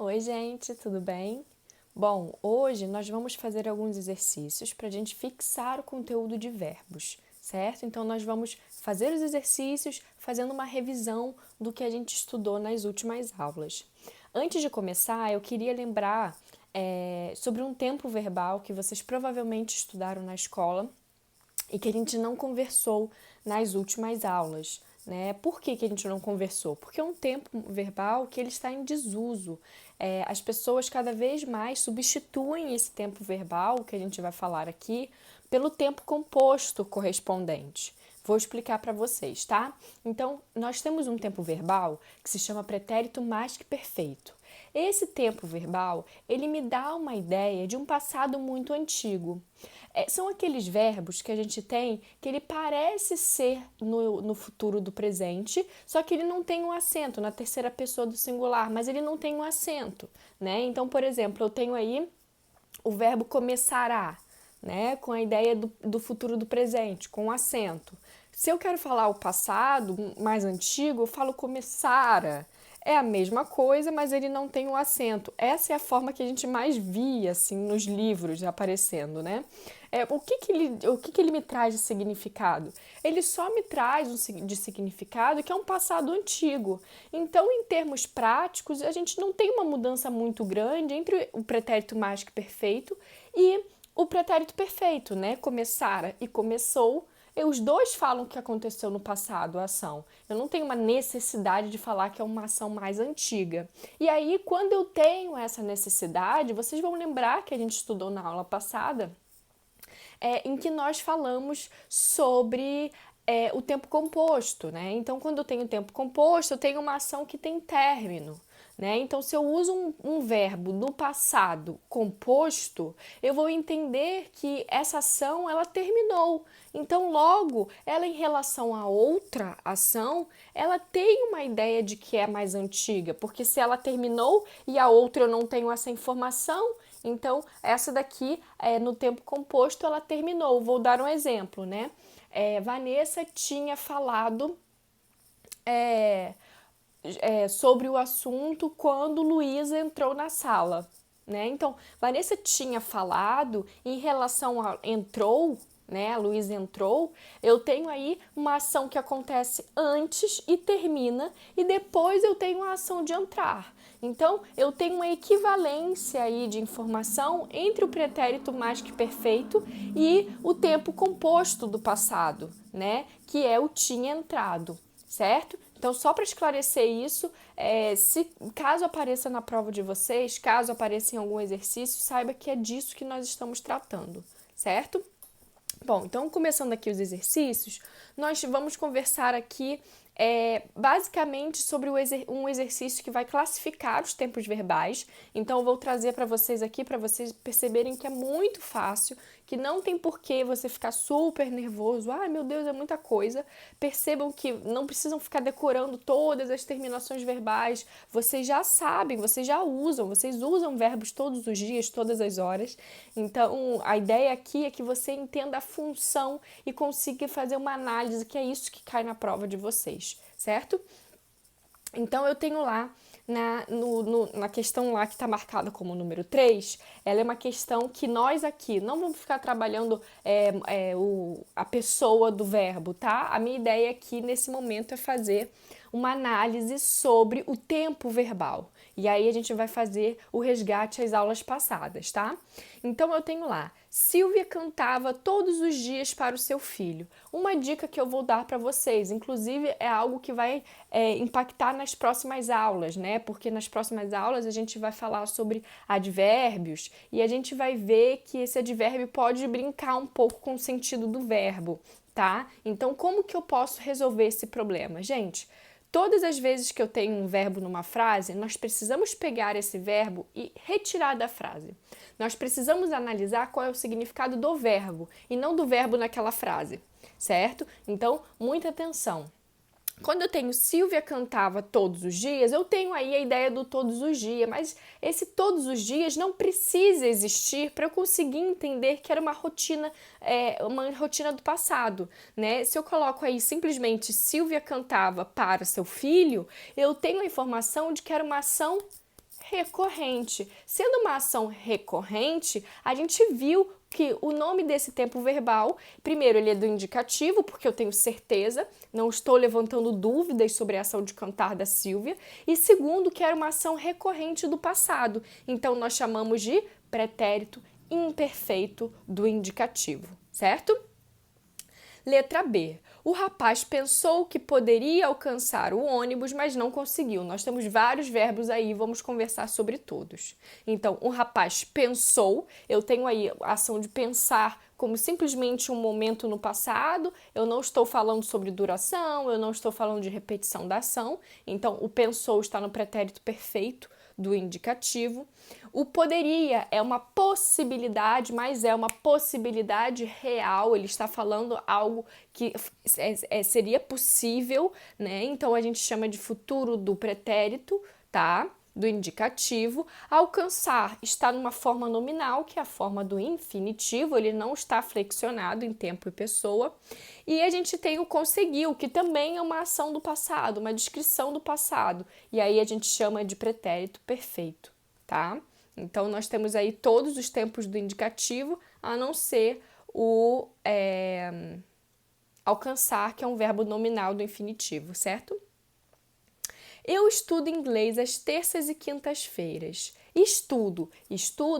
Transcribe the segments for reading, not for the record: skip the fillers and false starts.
Oi, gente, tudo bem? Bom, hoje nós vamos fazer alguns exercícios para a gente fixar o conteúdo de verbos, certo? Então, nós vamos fazer os exercícios fazendo uma revisão do que a gente estudou nas últimas aulas. Antes de começar, eu queria lembrar sobre um tempo verbal que vocês provavelmente estudaram na escola e que a gente não conversou nas últimas aulas. Né? Por que a gente não conversou? Porque é um tempo verbal que ele está em desuso. As pessoas cada vez mais substituem esse tempo verbal, que a gente vai falar aqui, pelo tempo composto correspondente. Vou explicar para vocês, tá? Então, nós temos um tempo verbal que se chama pretérito mais que perfeito. Esse tempo verbal, ele me dá uma ideia de um passado muito antigo. São aqueles verbos que a gente tem que ele parece ser no futuro do presente, só que ele não tem um acento na terceira pessoa do singular, mas ele não tem um acento, né? Então, por exemplo, eu tenho aí o verbo começará, né? Com a ideia do futuro do presente, com acento. Se eu quero falar o passado mais antigo, eu falo começara. É a mesma coisa, mas ele não tem o acento. Essa é a forma que a gente mais via assim nos livros aparecendo, né? O que ele me traz de significado? Ele só me traz de significado que é um passado antigo. Então, em termos práticos, a gente não tem uma mudança muito grande entre o pretérito mais que perfeito e o pretérito perfeito, né? Começara e começou. Os dois falam que aconteceu no passado, a ação. Eu não tenho uma necessidade de falar que é uma ação mais antiga. E aí, quando eu tenho essa necessidade, vocês vão lembrar que a gente estudou na aula passada, em que nós falamos sobre o tempo composto, né? Então, quando eu tenho tempo composto, eu tenho uma ação que tem término. Né? Então, se eu uso um verbo no passado composto, eu vou entender que essa ação ela terminou. Então, logo, ela em relação a outra ação, ela tem uma ideia de que é mais antiga, porque se ela terminou e a outra eu não tenho essa informação, então essa daqui, no tempo composto, ela terminou. Vou dar um exemplo, né? Vanessa tinha falado sobre o assunto quando Luísa entrou na sala, né? Então, Vanessa tinha falado em relação a entrou, né? A Luísa entrou. Eu tenho aí uma ação que acontece antes e termina, e depois eu tenho a ação de entrar. Então, eu tenho uma equivalência aí de informação entre o pretérito mais que perfeito e o tempo composto do passado, né? Que é o tinha entrado, certo? Então, só para esclarecer isso, se caso apareça na prova de vocês, caso apareça em algum exercício, saiba que é disso que nós estamos tratando, certo? Bom, então começando aqui os exercícios, nós vamos conversar aqui basicamente sobre um exercício que vai classificar os tempos verbais. Então, eu vou trazer para vocês aqui, para vocês perceberem que é muito fácil, que não tem porquê você ficar super nervoso. Ai, meu Deus, é muita coisa. Percebam que não precisam ficar decorando todas as terminações verbais. Vocês já sabem, vocês já usam, vocês usam verbos todos os dias, todas as horas. Então, a ideia aqui é que você entenda a função e consiga fazer uma análise, que é isso que cai na prova de vocês, certo? Então, eu tenho lá, na questão lá que está marcada como número 3, ela é uma questão que nós aqui não vamos ficar trabalhando a pessoa do verbo, tá? A minha ideia aqui, nesse momento, é fazer uma análise sobre o tempo verbal. E aí a gente vai fazer o resgate às aulas passadas, tá? Então, eu tenho lá, Silvia cantava todos os dias para o seu filho. Uma dica que eu vou dar para vocês, inclusive é algo que vai impactar nas próximas aulas, né? Porque nas próximas aulas a gente vai falar sobre advérbios e a gente vai ver que esse advérbio pode brincar um pouco com o sentido do verbo, tá? Então, como que eu posso resolver esse problema? Gente, todas as vezes que eu tenho um verbo numa frase, nós precisamos pegar esse verbo e retirar da frase. Nós precisamos analisar qual é o significado do verbo e não do verbo naquela frase, certo? Então, muita atenção. Quando eu tenho Silvia cantava todos os dias, eu tenho aí a ideia do todos os dias, mas esse todos os dias não precisa existir para eu conseguir entender que era uma rotina do passado, né? Se eu coloco aí simplesmente Silvia cantava para seu filho, eu tenho a informação de que era uma ação recorrente. Sendo uma ação recorrente, a gente viu que o nome desse tempo verbal, primeiro, ele é do indicativo, porque eu tenho certeza, não estou levantando dúvidas sobre a ação de cantar da Silvia, e segundo, que era uma ação recorrente do passado. Então, nós chamamos de pretérito imperfeito do indicativo, certo? Letra B. O rapaz pensou que poderia alcançar o ônibus, mas não conseguiu. Nós temos vários verbos aí, vamos conversar sobre todos. Então, o rapaz pensou, eu tenho aí a ação de pensar como simplesmente um momento no passado, eu não estou falando sobre duração, eu não estou falando de repetição da ação, então o pensou está no pretérito perfeito do indicativo. O poderia é uma possibilidade, mas é uma possibilidade real, ele está falando algo que seria possível, né? Então a gente chama de futuro do pretérito, tá? Do indicativo. Alcançar está numa forma nominal, que é a forma do infinitivo, ele não está flexionado em tempo e pessoa. E a gente tem o conseguiu, que também é uma ação do passado, uma descrição do passado. E aí a gente chama de pretérito perfeito, tá? Então nós temos aí todos os tempos do indicativo, a não ser o alcançar, que é um verbo nominal do infinitivo, certo? Eu estudo inglês às terças e quintas-feiras. Estudo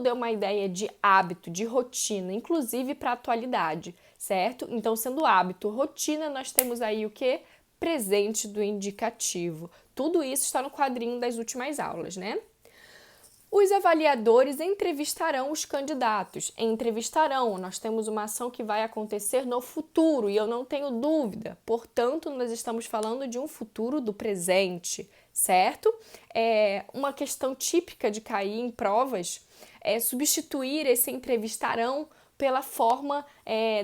é uma ideia de hábito, de rotina, inclusive para a atualidade, certo? Então, sendo hábito, rotina, nós temos aí o que? Presente do indicativo. Tudo isso está no quadrinho das últimas aulas, né? Os avaliadores entrevistarão os candidatos. Entrevistarão, nós temos uma ação que vai acontecer no futuro e eu não tenho dúvida. Portanto, nós estamos falando de um futuro do presente, certo? Uma questão típica de cair em provas é substituir esse entrevistarão pela forma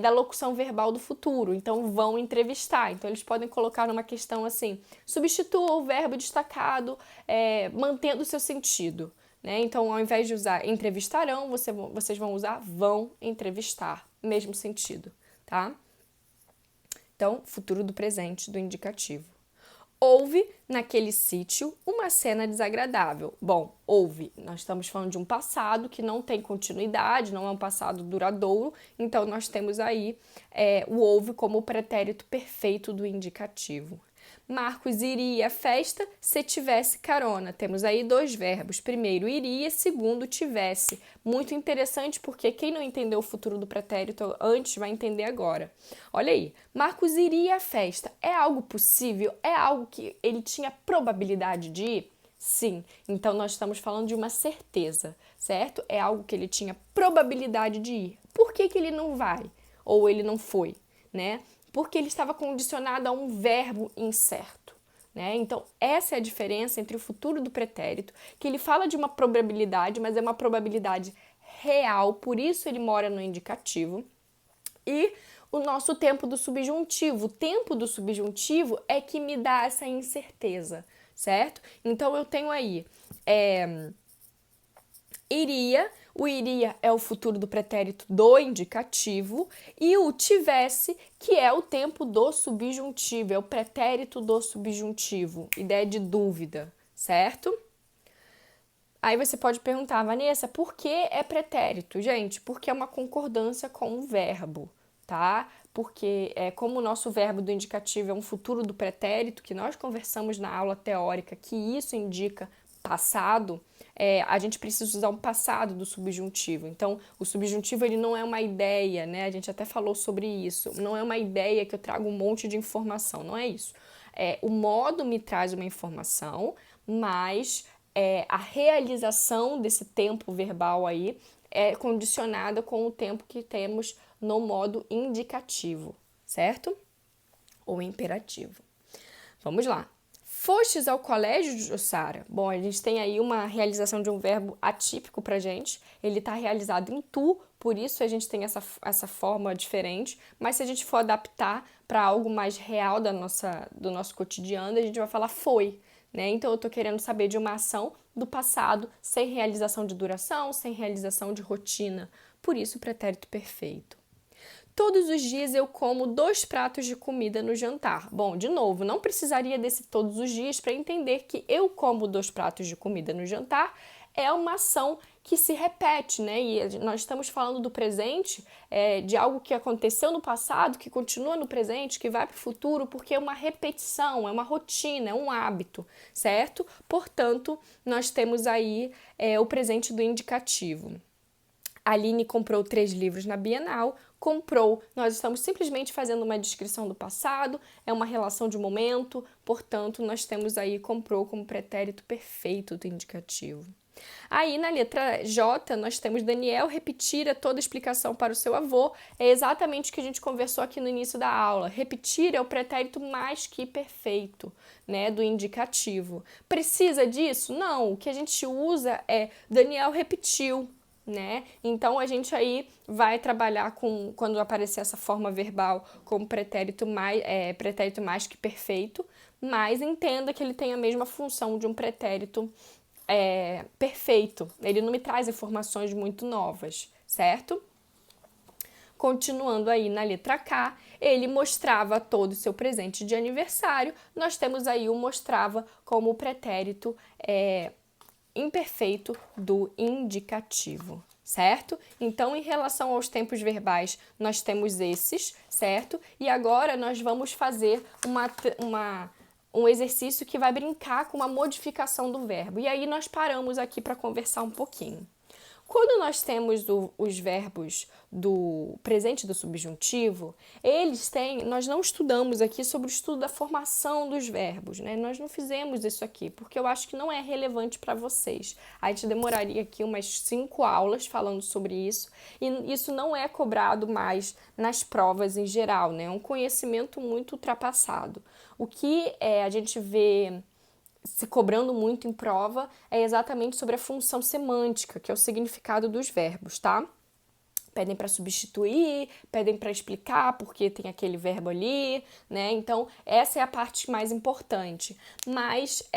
da locução verbal do futuro. Então, vão entrevistar. Então, eles podem colocar numa questão assim, substitua o verbo destacado, mantendo o seu sentido. Né? Então, ao invés de usar entrevistarão, vocês vão usar vão entrevistar, mesmo sentido, tá? Então, futuro do presente do indicativo. Houve, naquele sítio, uma cena desagradável. Bom, houve, nós estamos falando de um passado que não tem continuidade, não é um passado duradouro, então nós temos aí o houve como o pretérito perfeito do indicativo. Marcos iria à festa se tivesse carona. Temos aí dois verbos. Primeiro, iria, segundo, tivesse. Muito interessante porque quem não entendeu o futuro do pretérito antes vai entender agora. Olha aí, Marcos iria à festa. É algo possível? É algo que ele tinha probabilidade de ir? Sim. Então, nós estamos falando de uma certeza, certo? É algo que ele tinha probabilidade de ir. Por que ele não vai? Ou ele não foi, né? Porque ele estava condicionado a um verbo incerto, né? Então, essa é a diferença entre o futuro do pretérito, que ele fala de uma probabilidade, mas é uma probabilidade real, por isso ele mora no indicativo, e o nosso tempo do subjuntivo. O tempo do subjuntivo é que me dá essa incerteza, certo? Então, eu tenho aí iria. O iria é o futuro do pretérito do indicativo e o tivesse, que é o tempo do subjuntivo, é o pretérito do subjuntivo, ideia de dúvida, certo? Aí você pode perguntar, Vanessa, por que é pretérito? Gente, porque é uma concordância com o verbo, tá? Porque como o nosso verbo do indicativo é um futuro do pretérito, que nós conversamos na aula teórica, que isso indica passado, a gente precisa usar um passado do subjuntivo. Então, o subjuntivo ele não é uma ideia, né? A gente até falou sobre isso. Não é uma ideia que eu trago um monte de informação, não é isso. O modo me traz uma informação, mas a realização desse tempo verbal aí é condicionada com o tempo que temos no modo indicativo, certo? Ou imperativo. Vamos lá. Fostes ao colégio, Jussara? Bom, a gente tem aí uma realização de um verbo atípico pra gente. Ele está realizado em tu, por isso a gente tem essa forma diferente. Mas se a gente for adaptar para algo mais real do nosso cotidiano, a gente vai falar foi, né? Então, eu estou querendo saber de uma ação do passado sem realização de duração, sem realização de rotina. Por isso, o pretérito perfeito. Todos os dias eu como 2 pratos de comida no jantar. Bom, de novo, não precisaria desse todos os dias para entender que eu como 2 pratos de comida no jantar é uma ação que se repete, né? E nós estamos falando do presente, de algo que aconteceu no passado, que continua no presente, que vai para o futuro, porque é uma repetição, é uma rotina, é um hábito, certo? Portanto, nós temos aí o presente do indicativo. A Aline comprou 3 livros na Bienal. Comprou, nós estamos simplesmente fazendo uma descrição do passado, é uma relação de momento, portanto, nós temos aí comprou como pretérito perfeito do indicativo. Aí, na letra J, nós temos Daniel repetir toda a explicação para o seu avô. É exatamente o que a gente conversou aqui no início da aula. Repetir é o pretérito mais que perfeito, né, do indicativo. Precisa disso? Não. O que a gente usa é Daniel repetiu, né? Então, a gente aí vai trabalhar com, quando aparecer essa forma verbal, como pretérito mais que perfeito, mas entenda que ele tem a mesma função de um pretérito perfeito. Ele não me traz informações muito novas, certo? Continuando aí na letra K, ele mostrava todo o seu presente de aniversário. Nós temos aí o mostrava como pretérito imperfeito do indicativo, certo? Então, em relação aos tempos verbais, nós temos esses, certo? E agora nós vamos fazer um exercício que vai brincar com uma modificação do verbo. E aí nós paramos aqui para conversar um pouquinho. Quando nós temos os verbos do presente do subjuntivo, nós não estudamos aqui sobre o estudo da formação dos verbos, né? Nós não fizemos isso aqui, porque eu acho que não é relevante para vocês. A gente demoraria aqui umas 5 aulas falando sobre isso, e isso não é cobrado mais nas provas em geral, né? É um conhecimento muito ultrapassado. O que a gente vê se cobrando muito em prova é exatamente sobre a função semântica, que é o significado dos verbos, tá? Pedem para substituir, pedem para explicar porque tem aquele verbo ali, né? Então, essa é a parte mais importante. Mas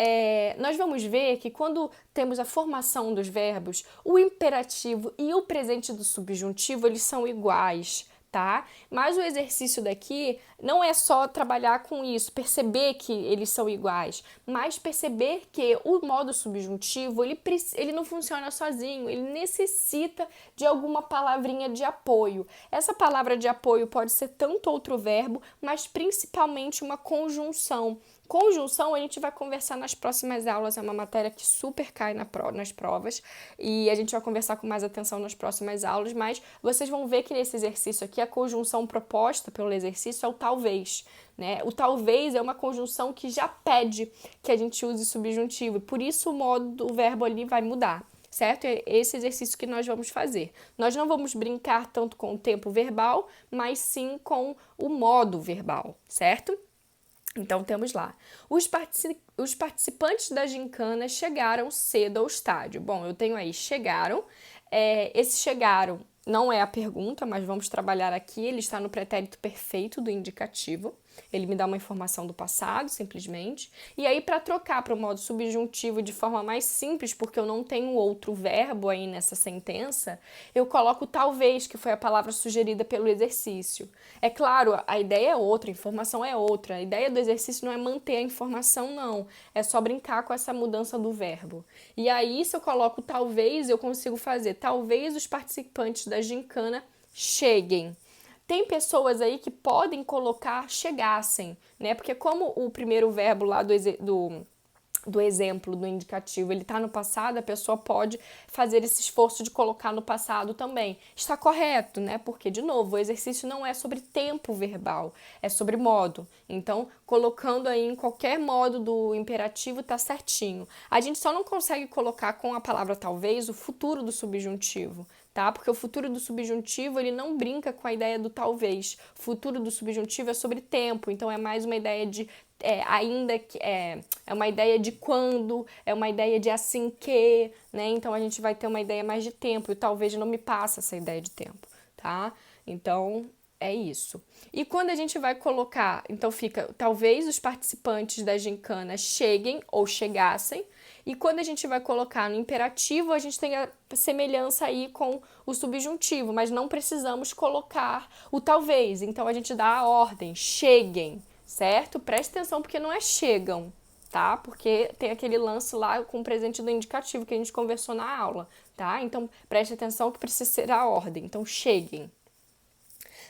nós vamos ver que quando temos a formação dos verbos, o imperativo e o presente do subjuntivo, eles são iguais, tá? Mas o exercício daqui não é só trabalhar com isso, perceber que eles são iguais, mas perceber que o modo subjuntivo, ele não funciona sozinho, ele necessita de alguma palavrinha de apoio. Essa palavra de apoio pode ser tanto outro verbo, mas principalmente uma conjunção. Conjunção a gente vai conversar nas próximas aulas, é uma matéria que super cai nas provas e a gente vai conversar com mais atenção nas próximas aulas, mas vocês vão ver que nesse exercício aqui a conjunção proposta pelo exercício é o talvez, né? O talvez é uma conjunção que já pede que a gente use subjuntivo, por isso o modo do verbo ali vai mudar. Certo? É esse exercício que nós vamos fazer. Nós não vamos brincar tanto com o tempo verbal, mas sim com o modo verbal, certo? Então, temos lá. Os participantes da gincana chegaram cedo ao estádio. Bom, eu tenho aí chegaram. Esse chegaram não é a pergunta, mas vamos trabalhar aqui. Ele está no pretérito perfeito do indicativo. Ele me dá uma informação do passado, simplesmente. E aí, para trocar para o modo subjuntivo de forma mais simples, porque eu não tenho outro verbo aí nessa sentença, eu coloco talvez, que foi a palavra sugerida pelo exercício. É claro, a ideia é outra, a informação é outra. A ideia do exercício não é manter a informação, não. É só brincar com essa mudança do verbo. E aí, se eu coloco talvez, eu consigo fazer talvez os participantes da gincana cheguem. Tem pessoas aí que podem colocar chegassem, né? Porque como o primeiro verbo lá do exemplo, do indicativo, ele está no passado, a pessoa pode fazer esse esforço de colocar no passado também. Está correto, né? Porque, de novo, o exercício não é sobre tempo verbal, é sobre modo. Então, colocando aí em qualquer modo do imperativo, tá certinho. A gente só não consegue colocar com a palavra talvez o futuro do subjuntivo, tá? Porque o futuro do subjuntivo, ele não brinca com a ideia do talvez. O futuro do subjuntivo é sobre tempo, então é mais uma ideia de ainda que é uma ideia de quando, é uma ideia de assim que, né? Então a gente vai ter uma ideia mais de tempo e talvez não me passa essa ideia de tempo, tá? Então é isso. E quando a gente vai colocar, então fica talvez os participantes da gincana cheguem ou chegassem, e quando a gente vai colocar no imperativo, a gente tem a semelhança aí com o subjuntivo, mas não precisamos colocar o talvez, então a gente dá a ordem, cheguem, certo? Preste atenção porque não é chegam, tá? Porque tem aquele lance lá com o presente do indicativo que a gente conversou na aula, tá? Então, preste atenção que precisa ser a ordem. Então, cheguem.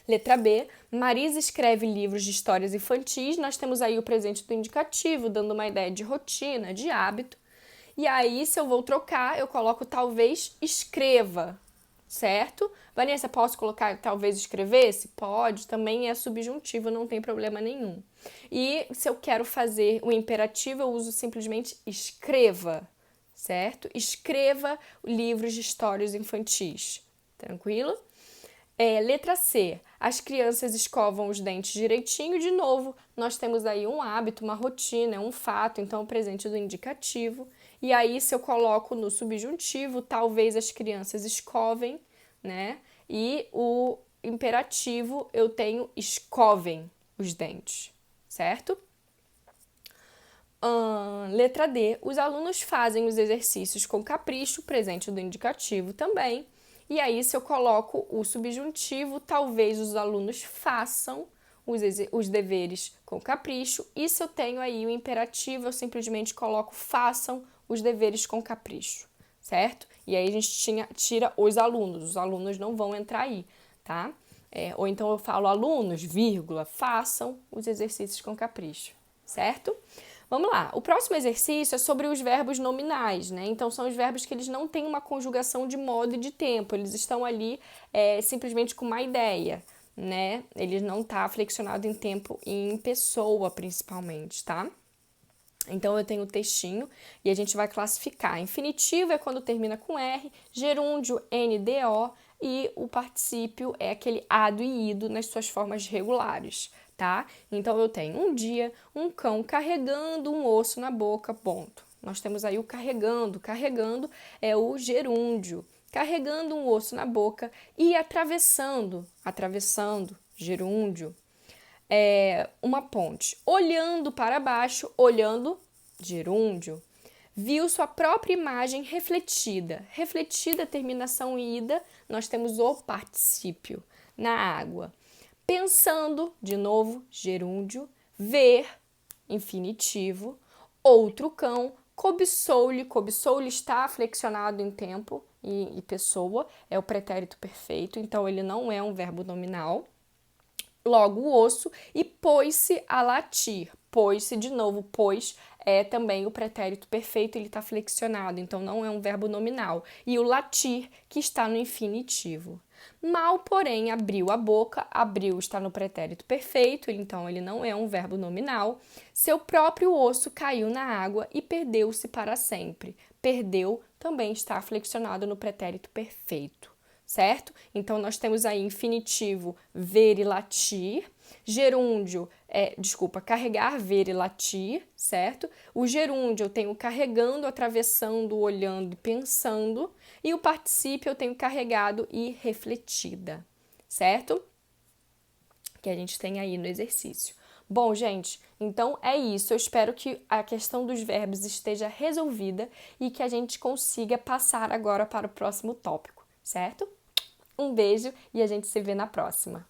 Letra B, Marisa escreve livros de histórias infantis. Nós temos aí o presente do indicativo, dando uma ideia de rotina, de hábito. E aí, se eu vou trocar, eu coloco talvez escreva, certo? Vanessa, posso colocar talvez escrevesse? Pode, também é subjuntivo, não tem problema nenhum. E se eu quero fazer o imperativo, eu uso simplesmente escreva, certo? Escreva livros de histórias infantis, tranquilo? Letra C, as crianças escovam os dentes direitinho. De novo, nós temos aí um hábito, uma rotina, um fato, então o presente do indicativo. E aí, se eu coloco no subjuntivo, talvez as crianças escovem, né? E o imperativo, eu tenho escovem os dentes, certo? Letra D, os alunos fazem os exercícios com capricho, presente do indicativo também. E aí, se eu coloco o subjuntivo, talvez os alunos façam os deveres com capricho. E se eu tenho aí o imperativo, eu simplesmente coloco façam os deveres com capricho, certo? E aí a gente tira os alunos não vão entrar aí, tá? Ou então eu falo alunos, vírgula, façam os exercícios com capricho, certo? Vamos lá, o próximo exercício é sobre os verbos nominais, né? Então, são os verbos que eles não têm uma conjugação de modo e de tempo, eles estão ali simplesmente com uma ideia, né? Eles não estão flexionados em tempo e em pessoa, principalmente, tá? Então, eu tenho o textinho e a gente vai classificar. Infinitivo é quando termina com R, gerúndio, NDO, e o particípio é aquele ado e ido nas suas formas regulares, tá? Então, eu tenho um dia, um cão carregando um osso na boca, ponto. Nós temos aí o carregando. Carregando é o gerúndio. Carregando um osso na boca e atravessando, gerúndio. Uma ponte. Olhando para baixo, olhando, gerúndio. Viu sua própria imagem refletida. Refletida, terminação ida, nós temos o particípio na água. Pensando, de novo, gerúndio. Ver, infinitivo. Outro cão, cobiçou-lhe. Cobiçou-lhe está flexionado em tempo e pessoa, é o pretérito perfeito, então ele não é um verbo nominal. Logo o osso, e pôs-se a latir. Pôs-se, de novo, pôs é também o pretérito perfeito, ele está flexionado, então não é um verbo nominal. E o latir, que está no infinitivo. Mal, porém, abriu a boca. Abriu está no pretérito perfeito, então ele não é um verbo nominal. Seu próprio osso caiu na água e perdeu-se para sempre. Perdeu também está flexionado no pretérito perfeito, certo? Então, nós temos aí infinitivo, ver e latir. Gerúndio, carregar, ver e latir, certo? O gerúndio eu tenho carregando, atravessando, olhando e pensando. E o particípio eu tenho carregado e refletida, certo? Que a gente tem aí no exercício. Bom, gente, então é isso. Eu espero que a questão dos verbos esteja resolvida e que a gente consiga passar agora para o próximo tópico, certo? Um beijo e a gente se vê na próxima.